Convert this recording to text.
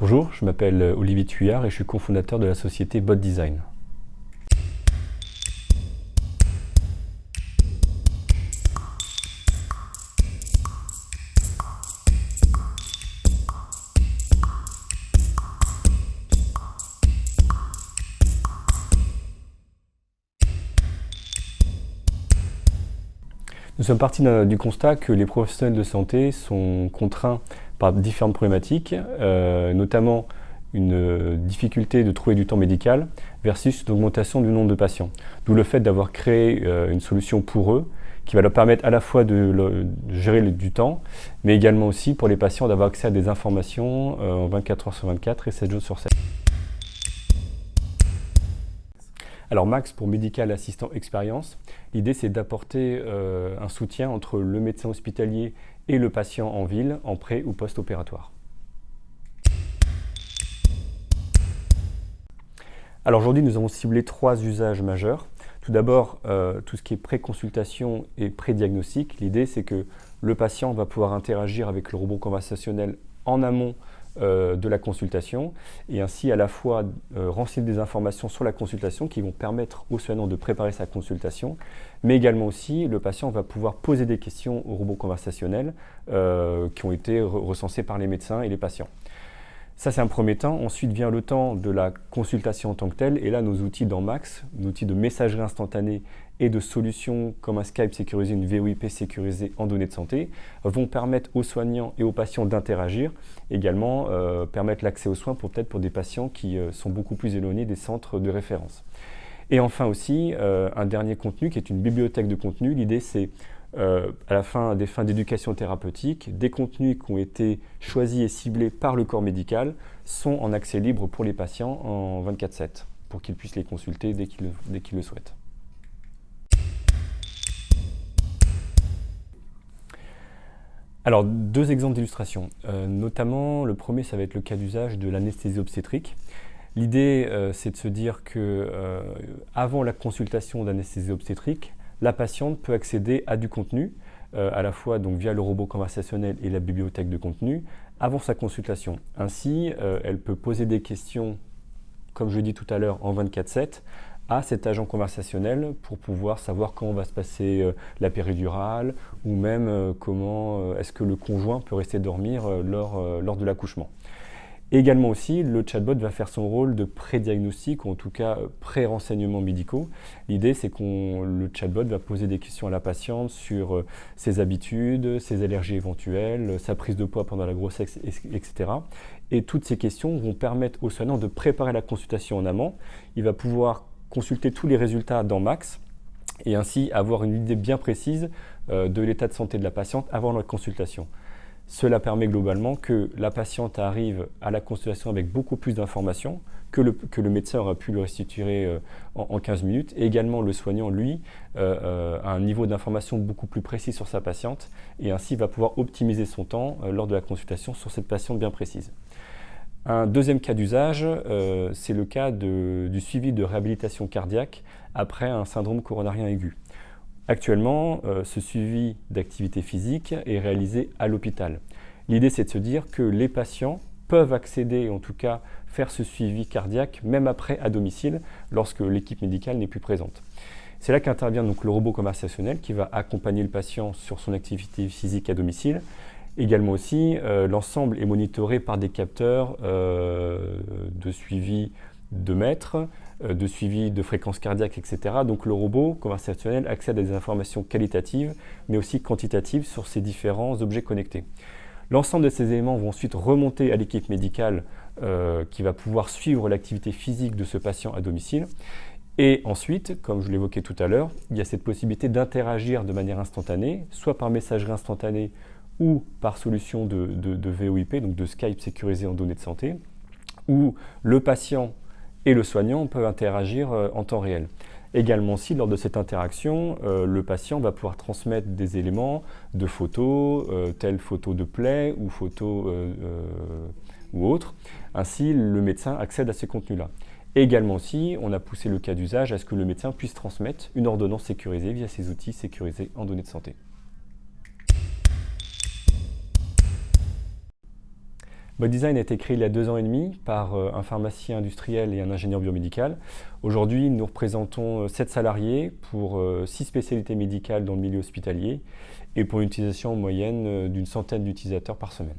Bonjour, je m'appelle Olivier Thuillard et je suis cofondateur de la société Bot Design. Nous sommes partis du constat que les professionnels de santé sont contraints par différentes problématiques, notamment une difficulté de trouver du temps médical versus une augmentation du nombre de patients. D'où le fait d'avoir créé une solution pour eux qui va leur permettre à la fois de gérer du temps, mais également aussi pour les patients d'avoir accès à des informations en 24 heures sur 24 et 7 jours sur 7. Alors Max pour Medical Assistant Experience, l'idée c'est d'apporter un soutien entre le médecin hospitalier et le patient en ville, en pré- ou post-opératoire. Alors aujourd'hui nous avons ciblé 3 usages majeurs. Tout d'abord, tout ce qui est pré-consultation et pré-diagnostic. L'idée c'est que le patient va pouvoir interagir avec le robot conversationnel en amont de la consultation et ainsi à la fois renseigner des informations sur la consultation qui vont permettre au soignant de préparer sa consultation, mais également aussi le patient va pouvoir poser des questions au robot conversationnel qui ont été recensées par les médecins et les patients. Ça, c'est un premier temps. Ensuite vient le temps de la consultation en tant que telle. Et là, nos outils dans Max, nos outils de messagerie instantanée et de solutions comme un Skype sécurisé, une VoIP sécurisée en données de santé, vont permettre aux soignants et aux patients d'interagir. Également, permettre l'accès aux soins peut-être pour des patients qui sont beaucoup plus éloignés des centres de référence. Et enfin aussi, un dernier contenu qui est une bibliothèque de contenu. L'idée, c'est à la fin des fins d'éducation thérapeutique, des contenus qui ont été choisis et ciblés par le corps médical sont en accès libre pour les patients en 24/7 pour qu'ils puissent les consulter dès qu'ils le souhaitent. Alors, 2 exemples d'illustration. Notamment, le premier, ça va être le cas d'usage de l'anesthésie obstétrique. L'idée, c'est de se dire que avant la consultation d'anesthésie obstétrique, la patiente peut accéder à du contenu, à la fois donc, via le robot conversationnel et la bibliothèque de contenu, avant sa consultation. Ainsi, elle peut poser des questions, comme je l'ai dit tout à l'heure, en 24/7, à cet agent conversationnel pour pouvoir savoir comment va se passer la péridurale ou même comment est-ce que le conjoint peut rester dormir lors de l'accouchement. Également aussi, le chatbot va faire son rôle de pré-diagnostic ou en tout cas pré-renseignements médicaux. L'idée, c'est que le chatbot va poser des questions à la patiente sur ses habitudes, ses allergies éventuelles, sa prise de poids pendant la grossesse, etc. Et toutes ces questions vont permettre au soignant de préparer la consultation en amont. Il va pouvoir consulter tous les résultats dans Max et ainsi avoir une idée bien précise de l'état de santé de la patiente avant la consultation. Cela permet globalement que la patiente arrive à la consultation avec beaucoup plus d'informations que le médecin aura pu lui restituer en 15 minutes. Et également, le soignant, lui, a un niveau d'information beaucoup plus précis sur sa patiente et ainsi va pouvoir optimiser son temps lors de la consultation sur cette patiente bien précise. Un deuxième cas d'usage, c'est le cas du suivi de réhabilitation cardiaque après un syndrome coronarien aigu. Actuellement, ce suivi d'activité physique est réalisé à l'hôpital. L'idée, c'est de se dire que les patients peuvent accéder, en tout cas faire ce suivi cardiaque, même après à domicile, lorsque l'équipe médicale n'est plus présente. C'est là qu'intervient donc le robot conversationnel qui va accompagner le patient sur son activité physique à domicile. Également aussi, l'ensemble est monitoré par des capteurs de suivi de mètres, de suivi de fréquence cardiaque, etc. Donc le robot conversationnel accède à des informations qualitatives, mais aussi quantitatives sur ces différents objets connectés. L'ensemble de ces éléments vont ensuite remonter à l'équipe médicale qui va pouvoir suivre l'activité physique de ce patient à domicile. Et ensuite, comme je l'évoquais tout à l'heure, il y a cette possibilité d'interagir de manière instantanée, soit par messagerie instantanée ou par solution de VoIP, donc de Skype sécurisé en données de santé, où le patient et le soignant peuvent interagir en temps réel. Également aussi, lors de cette interaction, le patient va pouvoir transmettre des éléments de photos, telles photos de plaie ou photos ou autres. Ainsi, le médecin accède à ces contenus-là. Également aussi, on a poussé le cas d'usage à ce que le médecin puisse transmettre une ordonnance sécurisée via ces outils sécurisés en données de santé. Bodysign a été créé il y a 2 ans et demi par un pharmacien industriel et un ingénieur biomédical. Aujourd'hui, nous représentons 7 salariés pour 6 spécialités médicales dans le milieu hospitalier et pour une utilisation en moyenne d'une centaine d'utilisateurs par semaine.